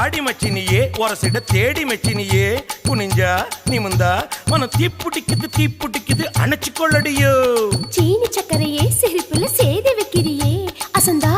வாடி மச்சினியே ஒரசிட தேடி மச்சினியே குனிஞ்சா நிமிந்தா மனம் தீப்புட்டிக்குது அணைச்சு கொள்ளடியோ சீனி சக்கரையே சிரிப்புல சேதி வைக்கிறியே அசந்தா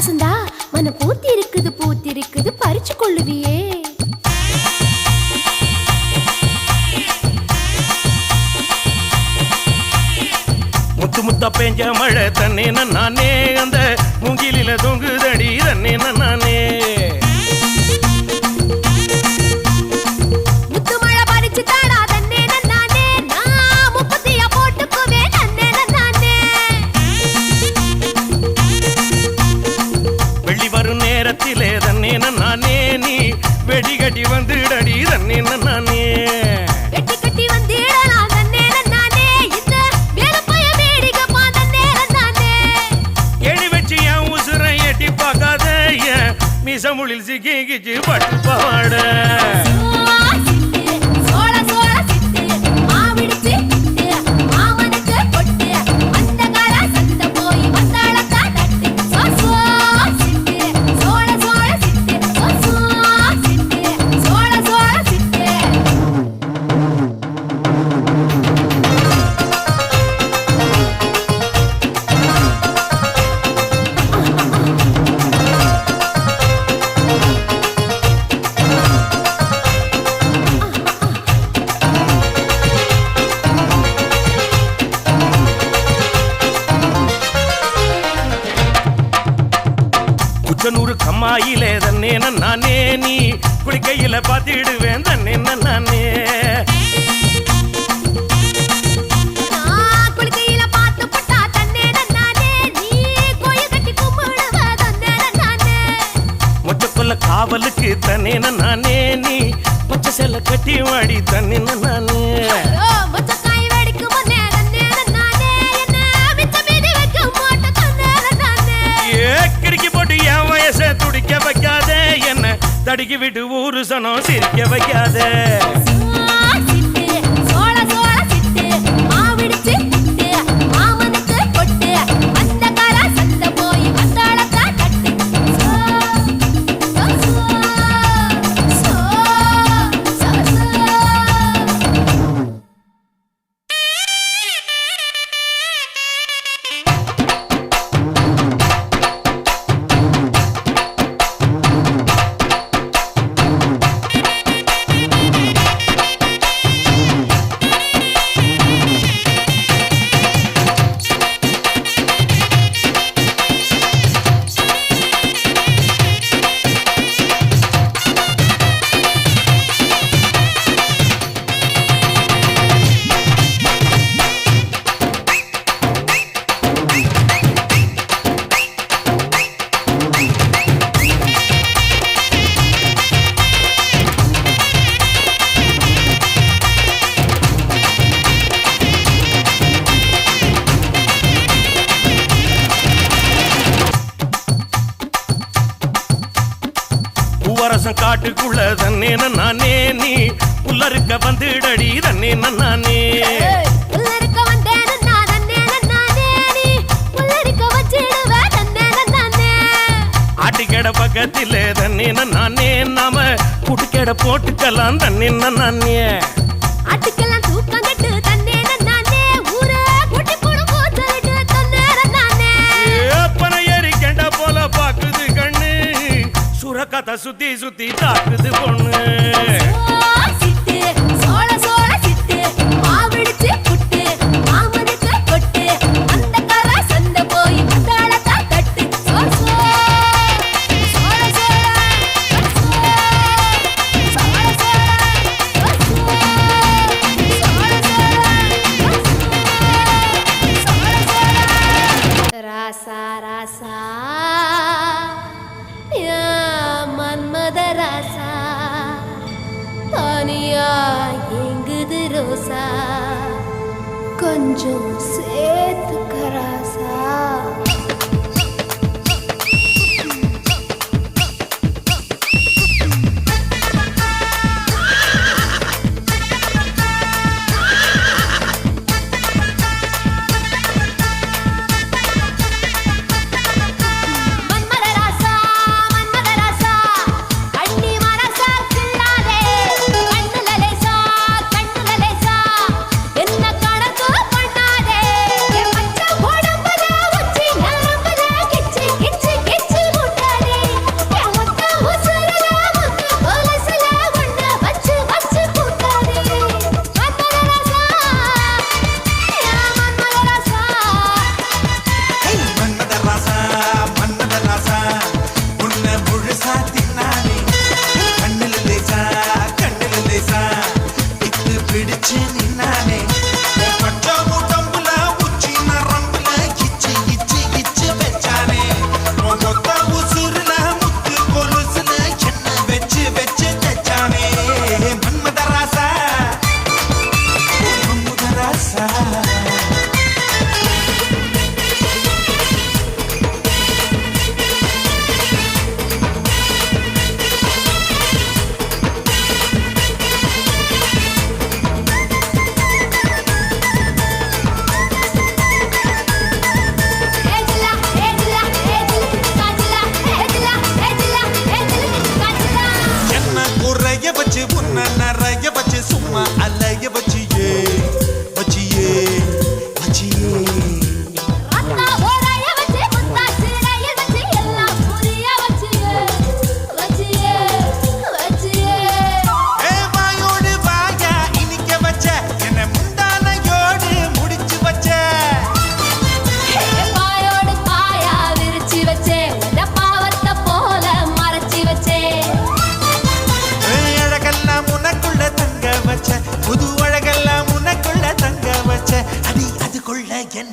அசந்தா மனம் பூத்தி இருக்குது பறிச்சு கொள்ளுவியே முத்து முத்தா பெஞ்ச மழை தன்னே நானே அந்த மூங்கிலில தொங்குதடி தன்னே நானே முத்து மழை பறிச்சு தாடா தன்னே நானே நான் முப்பத்தியா போட்டுக்குவே தன்னே நானே வெள்ளி வரும் நேரத்திலே தன்னே நானே நீ வெடி கட்டி வந்துடடி தன்னே நானே மீசமுளில் சிக்கிச்சு பட்டு பாட கம்மாயிலே தன்னே நானே நீ குளிக்கையில பாத்திடுவேன் தன்னே நானே குளிக்கையில பாத்து போட்டா தன்னே நானே நீ கோயில் கட்டி கும்பிடுவ தன்னே நானே மொச்சக்குள்ள காவலுக்கு தன்னே நானே நீ பச்சை செல்ல கட்டி வாடி தன்னே நானே மொச்சக்காய் வெடிக்கும் போதே தன்னே நானே என்ன மிச்ச மீதி வைக்கும் போட்டு தன்னே நானே கிறுக்கி போட்டு என் வயசை துடிக்க வைக்காதே என்ன தடுக்கி விட்டு ஊரு சனம் சிரிக்க வைக்காதே பூவரசம் காட்டுக்குள்ள தன்னே நானே நீ புல்லறுக்க வந்துடடி தன்னே நானே புல்லறுக்க வந்தேன் தன்னே நானே நீ புல்லறுக்க வச்சிடுவ தன்னே நானே ஆட்டிக்கடை பக்கத்திலே தன்னே நானே நாம குட்டுக்கடை போட்டுக்கலாம் தன்னே நானே ஆட்டுக்கெல்லாம் தூக்கம் கட்டு தன்னே நானே ஊரே குட்டி போடு போட்டு தன்னே நானே ஏப்பன ஏறி கெண்ட போல பாக்குது கண்ணு சுரக்கத்தை சுத்தி சுத்தி தாக்குது பொண்ணு ராசா ராசா மன்மத ராசா தனியா எங்குது ரோசா கொஞ்சம் சேர்த்துக்க ராசா மன்மத ராசா அண்ணி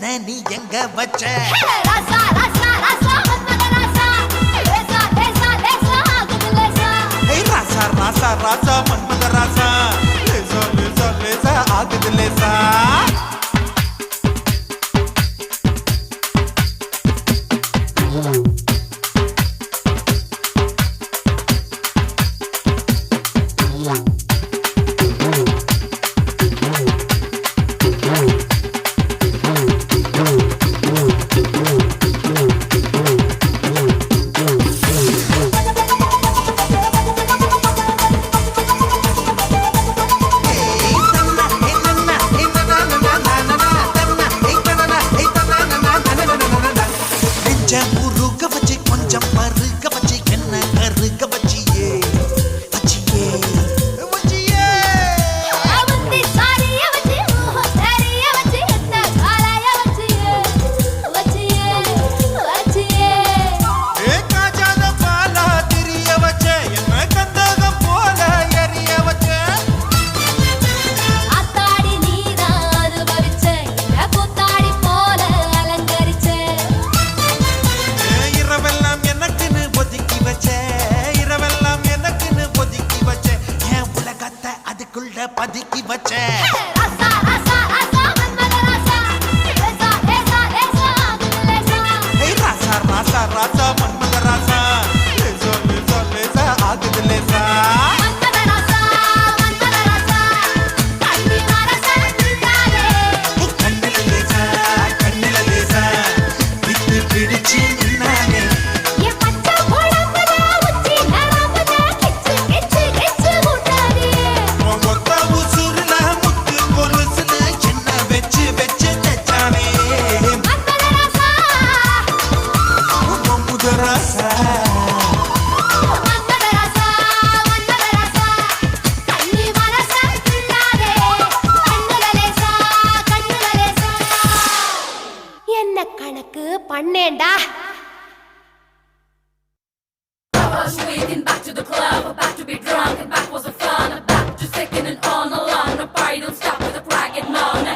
என்ன நீ எங்க வச்ச ராசா ராசா ராசா மன்மத ராசா லேசா லேசா லேசா ஆகுது லேசா ராசா ராசா ராசா மன்மத ராசா லேசா லேசா லேசா ஆகுது லேசா முருக வச்சு கொஞ்சம் மறுக வச்சு என்ன கருக வச்சியே வச்சியே வச்சியே அவந்தி சாரிய வச்சி சாரிய வச்சி என்ன காலைய வச்சியே வச்சியே வச்சியே காஜாத பாலா திரிய வச்சே என்ன கந்தகம் போல எரிய வச்சே ஆத்தாடி நீதான் அனுபவிச்சே என்ன கூத்தாடி போல அலங்கரிச்சே இரவெல்லாம் எனக்குன்னு ஒதுக்கி வச்சே இரவெல்லாம் எனக்குன்னு ஒதுக்கி வச்சே என் உலகத்தை அதுக்குள்ள பதுக்கி வச்சே ராசா ராசா ராசா மன்மத ராசா லேசா லேசா லேசா ஆகுது லேசா ராசா ராசா ராசா மன்மத ராசா லேசா லேசா லேசா ஆகுது லேசா மன்மத ராசா கண்ணி மரசா நின்னாலே கண்ணில லேசா கண்ணில லேசா விட்டு பிடிச்சு நின்னானே என் பச்சை குழம்புல உச்சி நரம்புல கிச்சு கிச்சு கிச்சு ஊட்டாதே மொத்த உசுருல முத்து கொலுசுல என்ன வச்சு வச்சு தச்சானே மன்மத ராசா மன்மத ராசா மன்மத ராசா கண்ணி மரசா நின்னாலே கண்ணுல லேசா என்ன கணக்கு பண்ணேண்டா Swinging back to the club, about to be drunk, and back was the fun. Back to second and on along. No party don't stop with a bragging moan.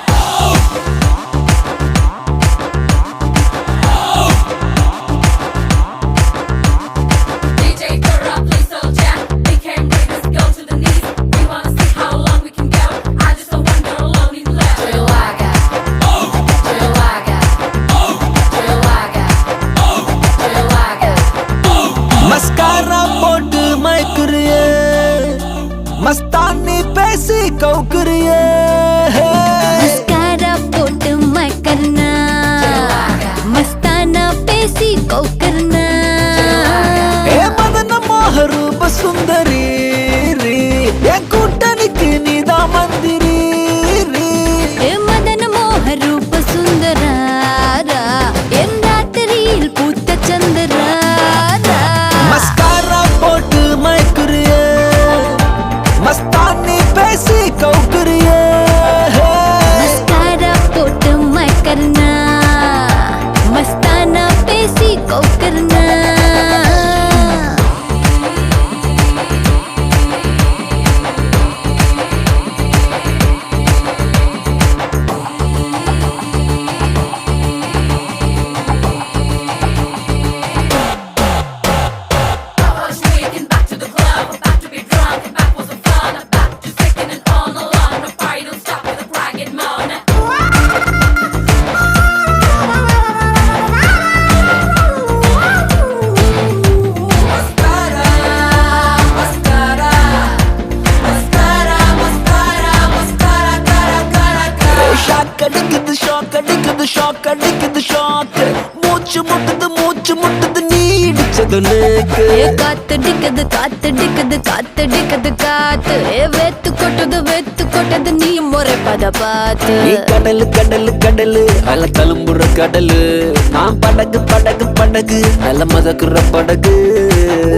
DJ throw up, please so jack. We came ready, let's go to the knees. We wanna see how long we can go. I just don't want girl alone in left. Chihuahua, Chihuahua, Chihuahua, Chihuahua. Mascara போட்டு மயக்குறியே மஸ்தானி பேசி கவுக்குறியே mascara போட்டு மயக்கறனா மஸ்தானா பேசி கவுக்கறனா ஏ மதன மோக ரூப சுந்தரி ரீ. என் கூட்டணிக்கு நீதான் மந்திரி ரீ. ஏ மதன மோக ரூப சுந்தராரா என் ராத்திரியில் பூத்த சந்திராரா மஸ்காரா போட்டு மயக்குறியே மஸ்தானி பேசி கவுக்குறியே மஸ்காரா போட்டு மயக்கறனா மஸ்தானா பேசி கவுக்கறனா Swinging back to the club, about to be drunk, and back was the fun. Back to second and on along. No party don't stop with a bragging moan. Shock அடிக்குது shock அடிக்குது shock அடிக்குது shock மூச்சு முட்டுது நீ இடிச்சது லேக்கு ஏ காத்தடிக்குது காத்தடிக்குது காத்தடிக்குது காத்து ஏ வெத்து கொட்டது நீ முறைப்பத பார்த்து நீ கடலு கடலு கடலு அல தழும்புற கடலு நான் படகு படகு படகு நல்ல மதக்குற படகு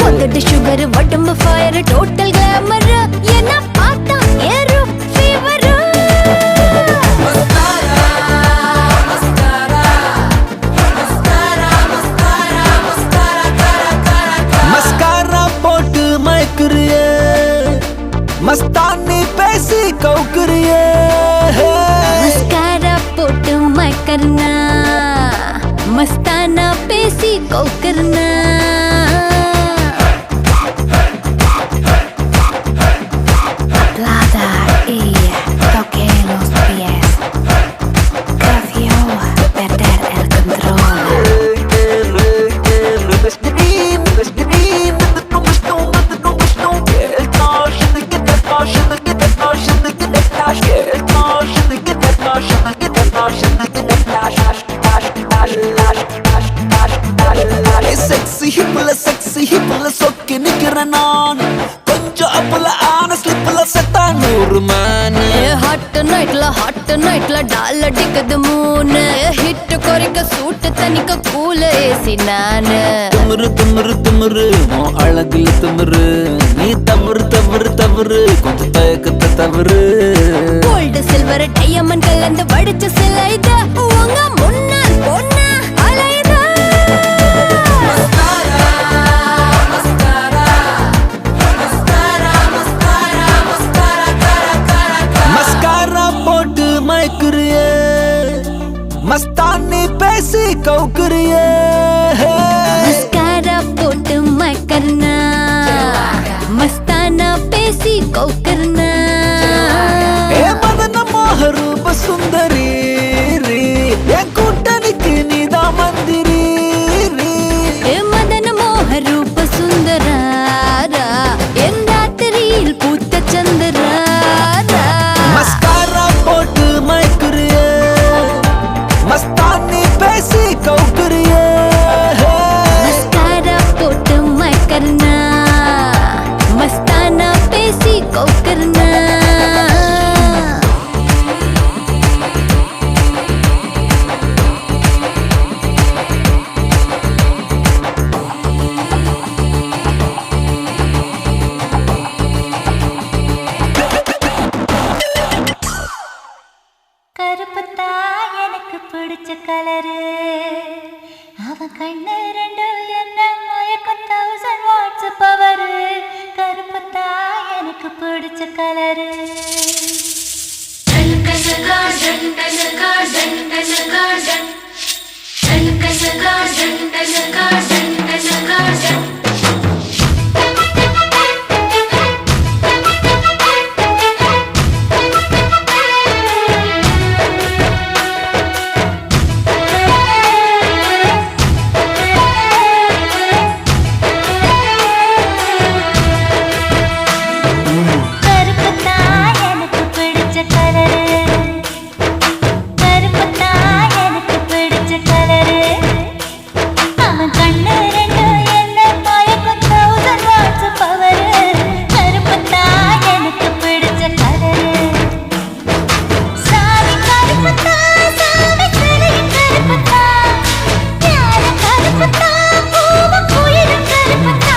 உதடு சுகர் உடம்பு ஃபயர் டோட்டல் கிளாமர் என்ன பார்த்தா ஏறும் ஃபீவர் மஸ்காரா போட்டு மயக்குறியே மஸ்தானி பேசி கவுக்குறியே மஸ்காரா போட்டு மயக்கறனா நான் கொஞ்சம் அப்பல ஆன ஸ்லிப்ல செத்தா 100 மேனு ஹாட் நைட்ல டால் அடிக்குது மூணு ஹிட் குறைக்க சூட்டு தனிக்க கூல ஏசி நானு திமிரு உன் அழகுல திமிரு நீ தவறு கொஞ்சம் தயக்கத்தை தவறு கோல்டு சில்வர் டைமண்ட் கலந்து வடிச்ச சிலைத உங்க முன்னால் பொண்ணா அலைதா மஸ்காரா போட்டு மயக்குறியே மஸ்தானி பேசி கவுக்குறியே மஸ்காரா போட்டு மயக்கர்னா மஸ்தானா பேசி கவுக்கர்னா ஏ மதன மோக ரூப சுந்தரி என் கூட்டணிக்கு நீதான் மந்திரி மதன மோக ரூப சுந்தராரா என் ராத்திரியில் பூத்த சந்திராரா மஸ்காரா போட்டு மயக்குறியே மஸ்தானி பேசி கவுக்குறியே மஸ்காரா போட்டு மயக்கர்னா மஸ்தானா பேசி கவுக்கர்னா கருப்புத்தா எனக்கு பிடிச்ச கலரு அவன் கண்ணு ரெண்டு என்ன மயக்கம் 1000 வாட்ஸ் பவரு கருப்புத்தா எனக்கு பிடிச்ச கலரு கருப்புத்தா எனக்கு பிடிச்ச கலரு கருப்புத்தா எனக்கு பிடிச்ச கலரு அவன் கண்ணு ரெண்டு என்ன மயக்கம் 1000 வாட்ஸ் பவரு கருப்புத்தா எனக்கு பிடிச்ச கலரு சாமி கருப்புத்தா சாமி சிலையும் கருப்புத்தா யாரு கருப்புத்தா பூவ குயிலும் கருப்புத்தா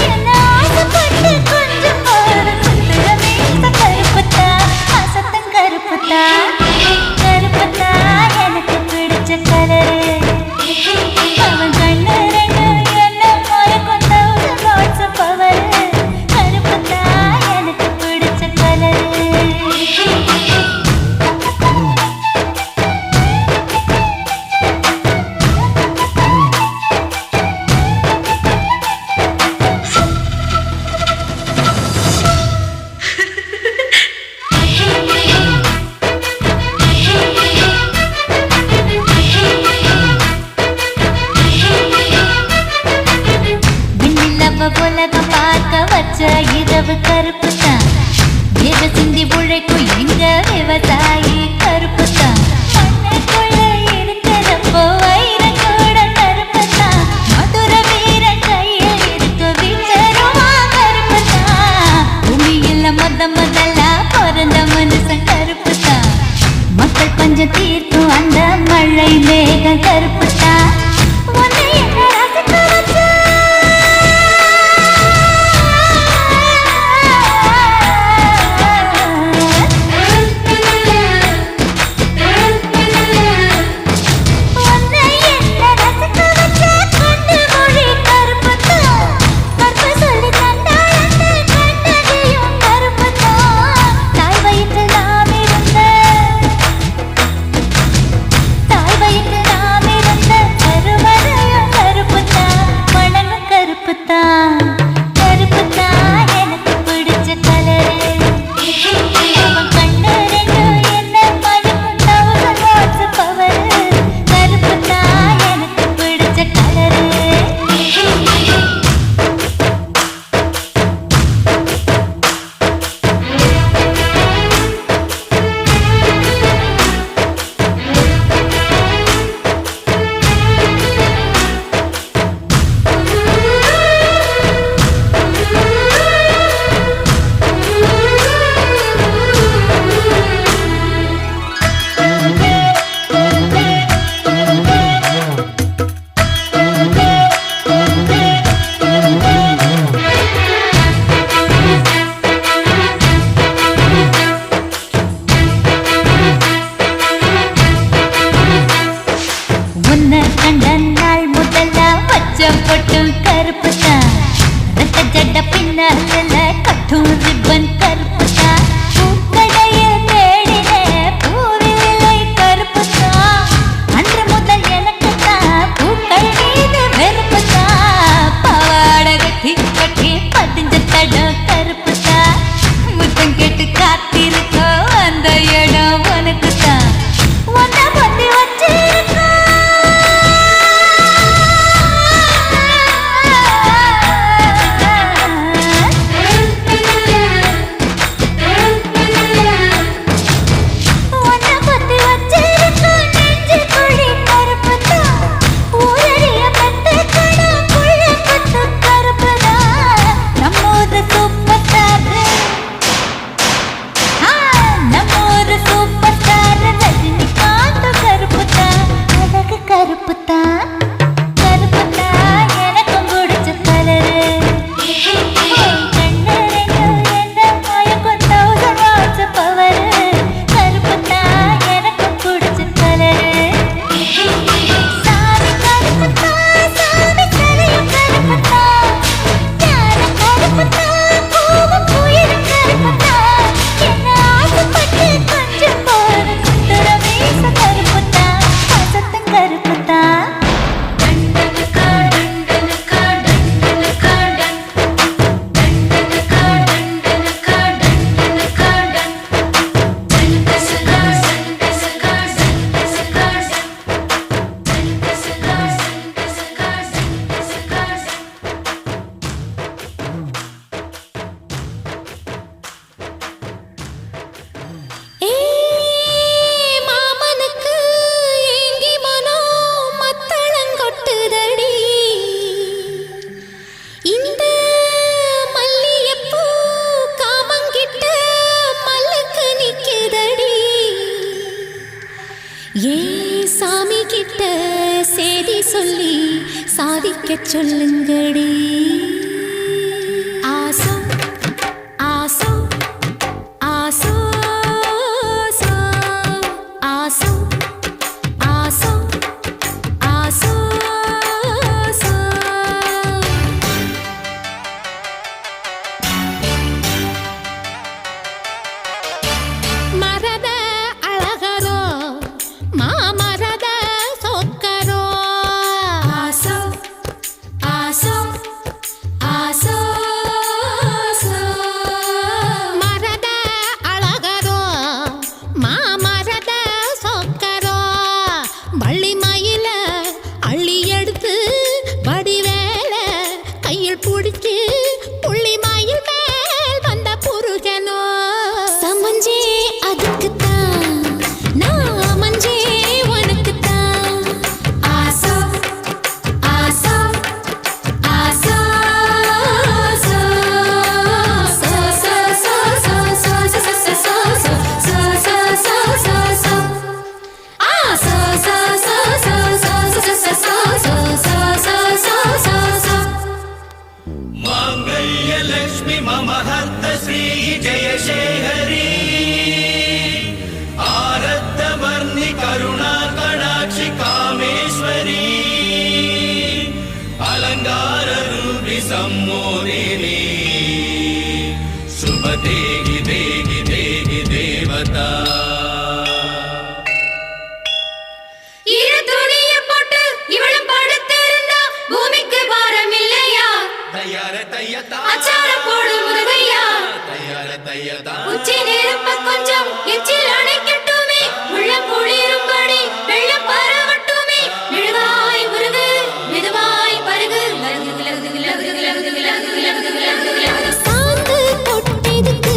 என்ன ஆசைப்பட்டு கொஞ்சம் போற சுத்துற மீச கருப்புத்தா அசத்தம் கருப்புத்தா கருப்புத்தா எனக்கு பிடிச்ச கலரு அவன் கண்ணு ரெண்டு என்ன மயக்கம் 1000 வாட்ஸ் பவரு கருப்புத்தா எனக்கு பிடிச்ச கலரு விண்ணிலவ உலகம் பார்க்க வச்ச இரவு கருப்புத்தான் வேத சிந்தி உழைக்கும் எங்க விவசாயி கருப்புத்தான் மண்ணுக்குள்ள இருக்கிறப்போ வைரம் கூட கருப்புத்தான் மதுர வீரன் கையில் இருக்க வீச்சருவா கருப்புத்தான் பூமியில முதல்ல பிறந்த மனுஷன் கருப்புத்தான் மக்கள் பஞ்சம் தீர்க்கும் அந்த மழை மேக கருப்புத்தான் உன்னை என்ன ரசிக்க வச்ச ஜட பின்னால கட்டும் ரிப்பன் கருப்பு தான் பூக்கடையில் தேடின பூவிலை கருப்பு தான் அன்று முதல் எனக்கு தான் பூக்கள் மீது வெறுப்பு தான் பாவாடை கட்டி கட்டி பதிஞ்ச தடம் கருப்பு தான் முத்தம் கேட்டு காத்திருக்கோ அந்த இடம் உனக்கு தான் ஒன்ன பத்தி வச்சிருக்கோ சாமி கிட்ட சேதி சொல்லி சாதிக்க சொல்லுங்கடி ஆசோ ஆசோ ஆசோ ஆசோ ஆசோ ஆசோ மரத அழகரோ மாமரத சொக்கரோ ஆசோ ஆசோ ஆசோ மரத அழகரோ மாமரத சொக்கரோ வள்ளி மயில அள்ளி எடுத்து வடிவேல கையில் பிடிச்சு புள்ளி மயில் மேல் வந்த புருஷனோ சமஞ்சே அதுக்குத்தான் நான் மஞ்சே உனக்குத்தான் ஆசோ ஆசோ ஆசோ मांगल्यलक्ष्मी मम हर्त श्री जयशेखरी आरद्धवर्णि करुणा कडाक्षि कामेश्वरी अलंकार रूपि सम्मोदिनी शुभ देहि देहि देहि देवता இரு துணிய போட்டு இவளும் படுத்திருந்தா பூமிக்கு பாரம் இல்லையா तैयार तैयता அச்சாரம் போடு முருகையா तैयार तैयता உச்சி நெருப்ப கொஞ்சம் எச்சில் அணைக்கட்டுமே உள்ளம் குளிரும்படி வெள்ளம் பரவட்டுமே மெழுகாய் உருகு மெதுவாய் பருகு சாந்து தொட்டெதுக்கு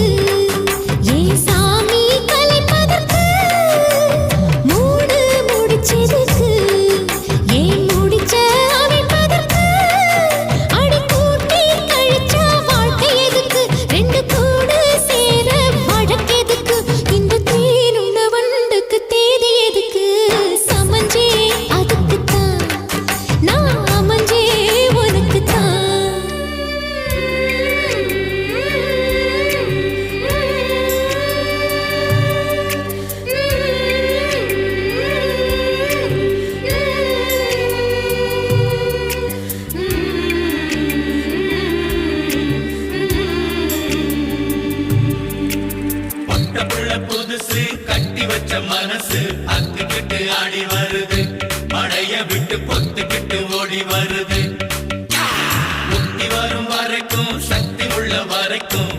ஏன் சாமி கலைப்பதற்கு மூடு முடிச்செதுக்கு ஏன் முடிச்ச அமைப்பதற்கு அடி கூட்டி கழிச்சா வாழ்க்கை எதுக்கு ரெண்டு கூடு சேர வழக்கெதுக்கு இந்த தேனு மனசு அத்துக்கிட்டு ஆடி வருது படைய விட்டு பொத்துக்கிட்டு ஓடி வருது முக்தி வரும் வரைக்கும் சக்தி உள்ள வரைக்கும்